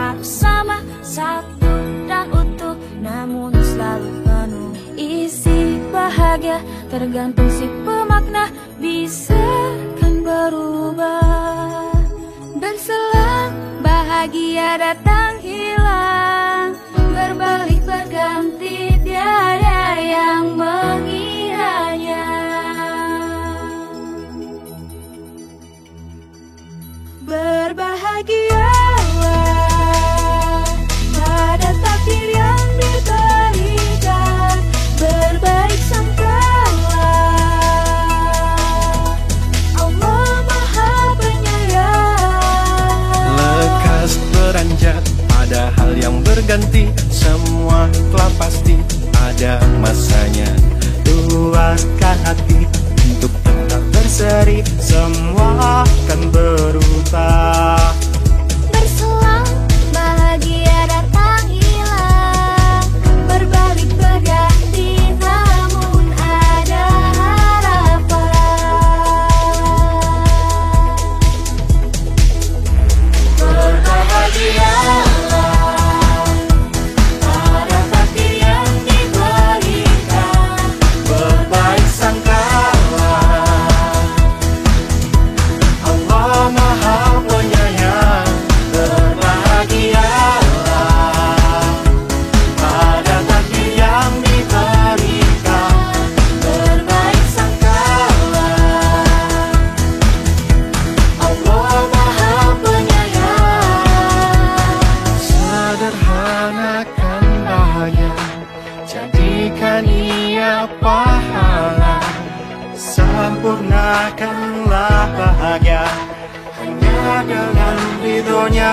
harus sama, satu dan utuh, namun selalu penuh isi bahagia. Tergantung si pemakna, bisa kan berubah. Dan selang bahagia datang hilang, berbalik berganti, tiada yang mengiranya. Berbahagialah pada takdir yang diberikan, berbaik sangkalah Allah Maha Penyayang. Lekas beranjak pada hal yang berganti, semua telah pasti ada masanya. Luaskan hati untuk tetap berseri, semua akan berubah. Berselang bahagia datang hilang, berbalik berganti, namun ada harapan. Berbahagialah pada takdir yang diberikan, Berbaik sangkalah Allah Maha Penyayang. Berbahagialah pada takdir yang diberikan, berbaik sangkalah Allah Maha Penyayang. sederhanakan bahagia, jadikan ia pahala. Sempurnakanlah bahagia hanya dengan ridhonya.